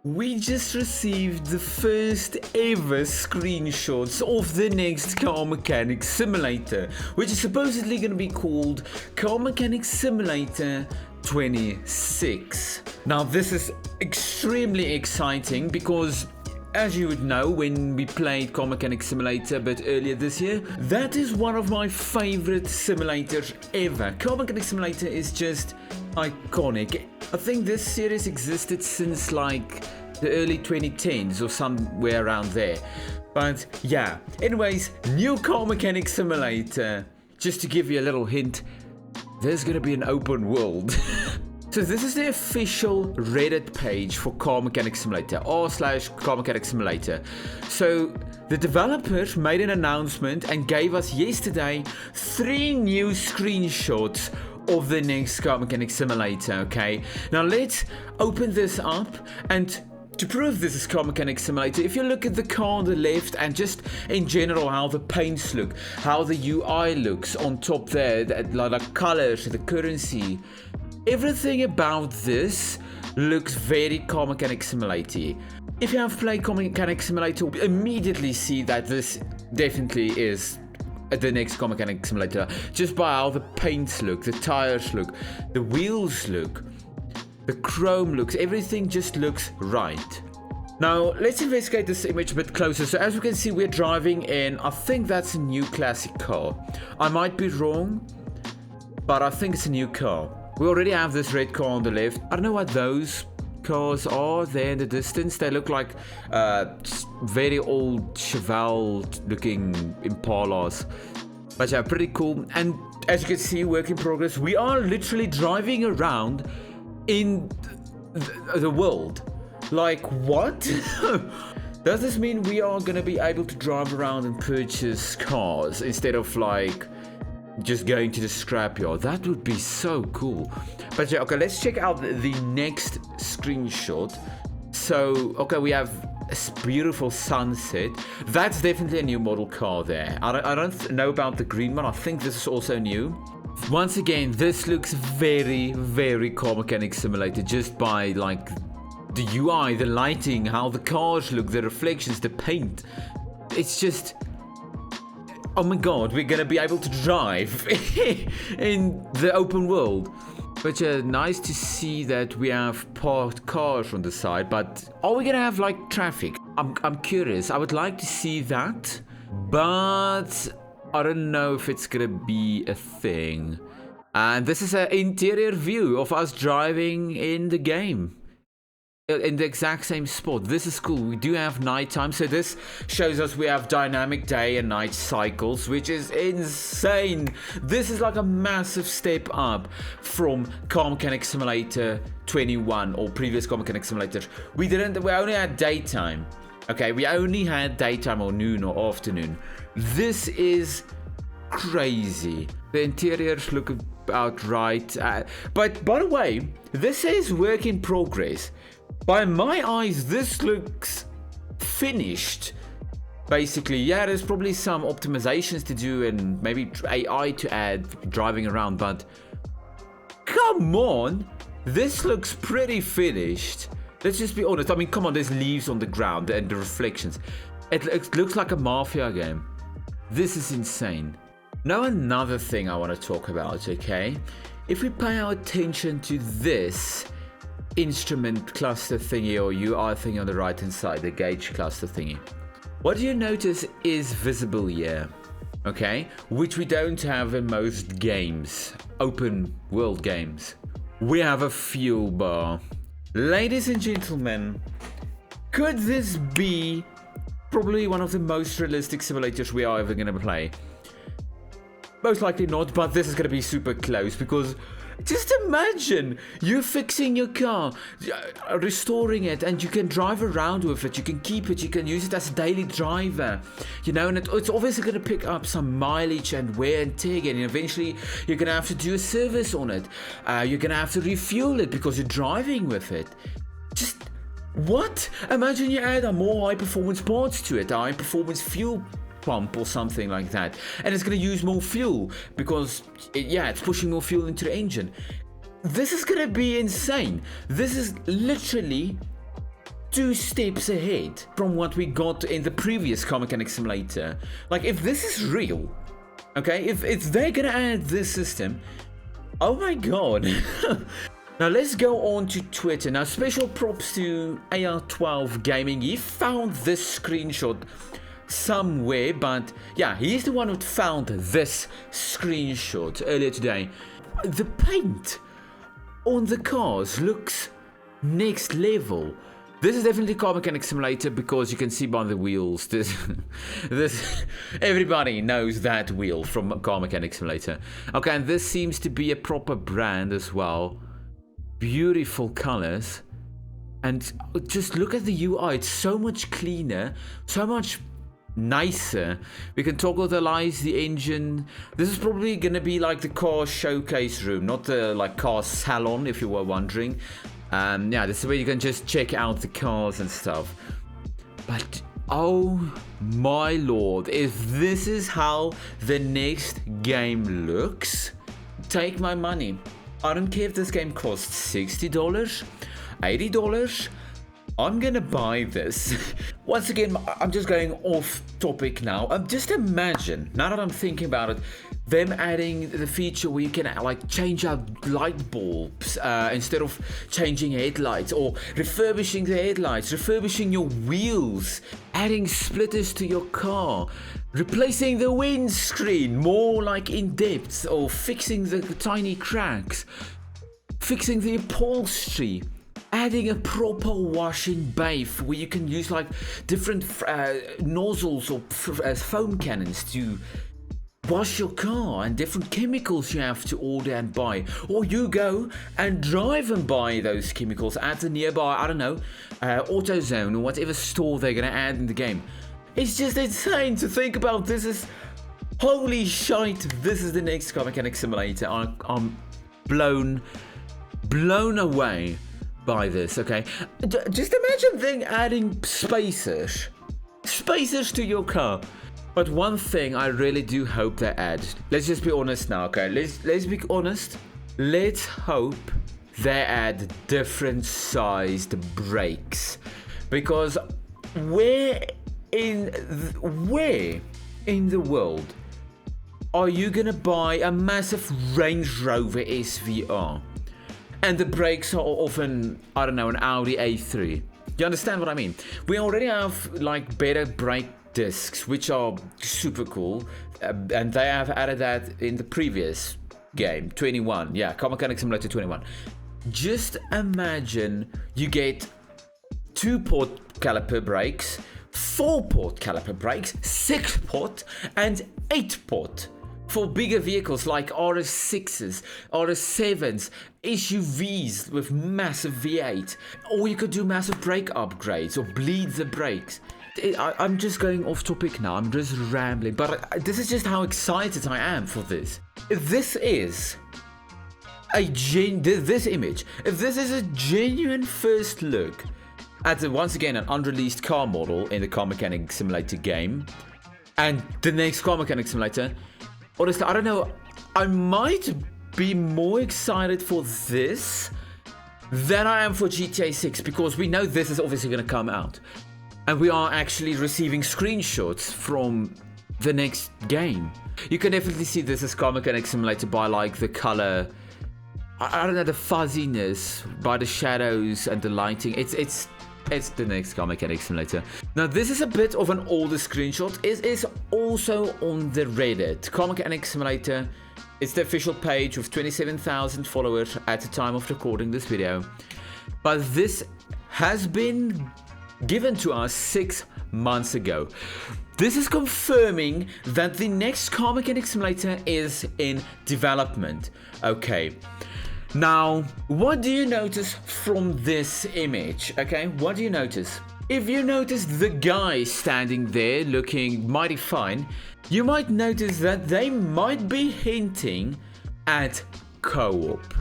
We just received the first ever screenshots of the next Car Mechanic Simulator, which is supposedly going to be called Car Mechanic Simulator 26. Now this is extremely exciting because, as you would know, when we played Car Mechanic Simulator a bit earlier this year, that is one of my favorite simulators ever. Car Mechanic Simulator is just iconic. I think this series existed since like the early 2010s or somewhere around there. But yeah, anyways, new Car Mechanic Simulator. Just to give you a little hint, there's gonna be an open world. So this is the official Reddit page for Car Mechanic Simulator, r/Car Mechanic Simulator. So the developers made an announcement and gave us yesterday 3 new screenshots of the next Car Mechanic Simulator, okay? Now let's open this up, and to prove this is Car Mechanic Simulator, if you look at the car on the left and just in general how the paints look, how the UI looks on top there, the colors, the currency, everything about this looks very Car Mechanic Simulator. If you have played Car Mechanic Simulator, you immediately see that this definitely is the next Car Mechanic Simulator, just by how the paints look, the tires look, the wheels look, the chrome looks, everything just looks right. Now let's investigate this image a bit closer. So as we can see, we're driving in, I think that's a new classic car. I might be wrong, but I think it's a new car. We already have this red car on the left. I don't know what those cars are there in the distance. They look like very old Chevelle looking Impalas, but yeah, pretty cool. And as you can see, work in progress. We are literally driving around in the world. Like, what? Does this mean we are gonna be able to drive around and purchase cars instead of like just going to the scrapyard? That would be so cool. But yeah, okay, let's check out the next screenshot. So okay, we have a beautiful sunset. That's definitely a new model car there. I don't know about the green one. I think this is also new. Once again, this looks very, very Car Mechanic Simulator, just by like the UI, the lighting, how the cars look, the reflections, the paint. It's just, oh my god, we're gonna be able to drive in the open world. But yeah, nice to see that we have parked cars on the side, but are we gonna have like traffic? I'm curious. I would like to see that, but I don't know if it's gonna be a thing. And this is an interior view of us driving in the game, in the exact same spot. This is cool. We do have nighttime, so this shows us we have dynamic day and night cycles, which is insane. This is like a massive step up from Car Mechanic Simulator 21 or previous Car Mechanic Simulators. We only had daytime. Okay, we only had daytime or noon or afternoon. This is crazy. The interiors look about right. But by the way, this says work in progress. By my eyes, this looks finished. Basically, yeah, there's probably some optimizations to do and maybe AI to add driving around, but come on, this looks pretty finished. Let's just be honest. I mean, come on, there's leaves on the ground and the reflections. It looks like a Mafia game. This is insane. Now another thing I want to talk about, okay? If we pay our attention to this instrument cluster thingy or UI thing on the right hand side, the gauge cluster thingy, what do you notice is visible here? Okay, which we don't have in most games, open world games. We have a fuel bar. Ladies and gentlemen, could this be probably one of the most realistic simulators we are ever going to play? Most likely not, but this is going to be super close, because just imagine you're fixing your car, restoring it, and you can drive around with it, you can keep it, you can use it as a daily driver, you know, and it's obviously going to pick up some mileage and wear and tear again, and eventually you're going to have to do a service on it, you're going to have to refuel it because you're driving with it. Just what? Imagine you add a more high performance parts to it, a high performance fuel pump or something like that, and it's going to use more fuel because it's pushing more fuel into the engine. This is going to be insane. This is literally 2 steps ahead from what we got in the previous Car Mechanic Simulator. Like, if this is real, okay, if they're gonna add this system, oh my god. Now let's go on to Twitter. Now special props to AR12 Gaming. He found this screenshot somewhere, but yeah, he's the one who found this screenshot earlier today. The paint on the cars looks next level. This is definitely Car Mechanic Simulator because you can see by the wheels. This everybody knows that wheel from Car Mechanic Simulator. Okay, and this seems to be a proper brand as well. Beautiful colors, and just look at the UI. It's so much cleaner, so much nicer. We can toggle the lights, the engine. This is probably gonna be like the car showcase room, not the like car salon, if you were wondering. Yeah, this is where you can just check out the cars and stuff. But oh my lord, if this is how the next game looks, take my money. I don't care if this game costs $60, $80, I'm gonna buy this. Once again, I'm just going off topic now. Just imagine, now that I'm thinking about it, them adding the feature where you can like change out light bulbs instead of changing headlights, or refurbishing the headlights, refurbishing your wheels, adding splitters to your car, replacing the windscreen more like in depth, or fixing the tiny cracks, fixing the upholstery, adding a proper washing bay where you can use like different nozzles or foam cannons to wash your car, and different chemicals you have to order and buy, or you go and drive and buy those chemicals at the nearby, I don't know, AutoZone or whatever store they're gonna add in the game. It's just insane to think about. This is holy shite. This is the next Car Mechanic Simulator. I'm blown away by this. Okay, just imagine them adding spacers to your car. But one thing I really do hope they add. Let's just be honest now, okay? Let's be honest. Let's hope they add different sized brakes, because where in the world are you gonna buy a massive Range Rover SVR and the brakes are often, I don't know, an Audi A3? You understand what I mean? We already have like better brake discs, which are super cool, and they have added that in the previous game 21. Yeah, Car Mechanic Simulator 21. Just imagine you get 2-port caliper brakes, 4-port caliper brakes, 6-port and 8-port for bigger vehicles like RS6s, RS7s, SUVs with massive V8, or you could do massive brake upgrades or bleed the brakes. I'm just going off topic now, I'm just rambling, but this is just how excited I am for this. If this is this image, if this is a genuine first look at once again an unreleased car model in the Car Mechanic Simulator game, and the next Car Mechanic Simulator, honestly, I don't know, I might be more excited for this than I am for GTA 6, because we know this is obviously going to come out. And we are actually receiving screenshots from the next game. You can definitely see this as Car Mechanic Simulator by like the color, I don't know, the fuzziness, by the shadows and the lighting. It's the next Car Mechanic Simulator. Now this is a bit of an older screenshot. It is also on the Reddit. Car Mechanic Simulator. It's the official page with 27,000 followers at the time of recording this video. But this has been given to us 6 months ago. This is confirming that the next Car Mechanic Simulator is in development. Okay. Now, what do you notice from this image? Okay, what do you notice? If you notice the guy standing there looking mighty fine, you might notice that they might be hinting at co-op.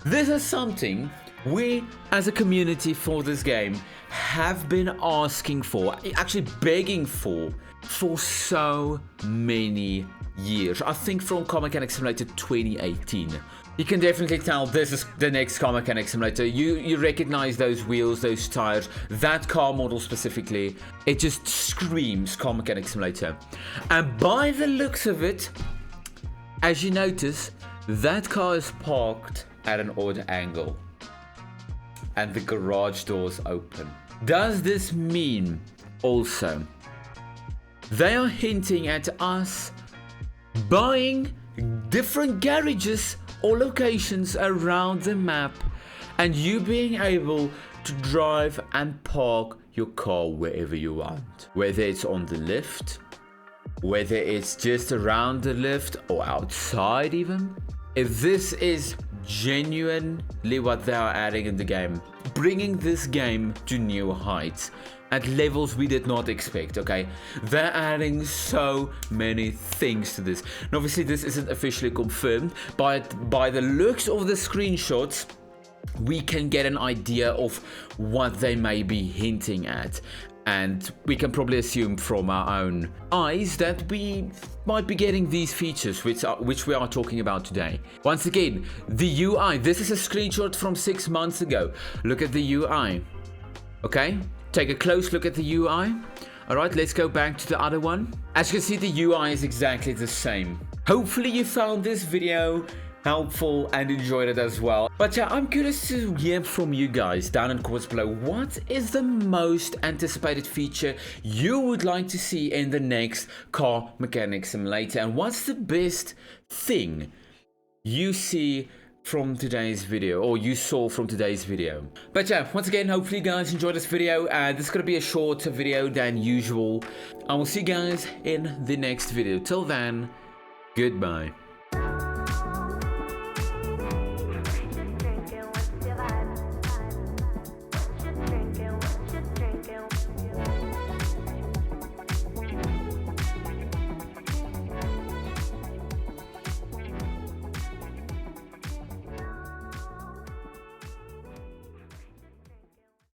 This is something we as a community for this game have been asking for, actually begging for so many years. I think from Car Mechanic Simulator 2018. You can definitely tell this is the next car mechanic simulator. You recognize those wheels, those tires, that car model specifically. It just screams car mechanic simulator. And by the looks of it, as you notice, that car is parked at an odd angle. And the garage doors open. Does this mean also they are hinting at us buying different garages or locations around the map and you being able to drive and park your car wherever you want, whether it's on the lift, whether it's just around the lift or outside even? If this is genuinely what they are adding in the game, bringing this game to new heights at levels we did not expect, okay? They're adding so many things to this. And obviously this isn't officially confirmed, but by the looks of the screenshots, we can get an idea of what they may be hinting at. And we can probably assume from our own eyes that we might be getting these features which we are talking about today. Once again, the UI. This is a screenshot from 6 months ago. Look at the UI. Okay? Take a close look at the UI. Alright, let's go back to the other one. As you can see, the UI is exactly the same. Hopefully you found this video helpful and enjoyed it as well. But yeah, I'm curious to hear from you guys down in the comments below. What is the most anticipated feature you would like to see in the next car mechanic simulator? And what's the best thing you see from today's video, or you saw from today's video? But yeah, once again, hopefully you guys enjoyed this video. This is going to be a shorter video than usual. I will see you guys in the next video. Till then, goodbye.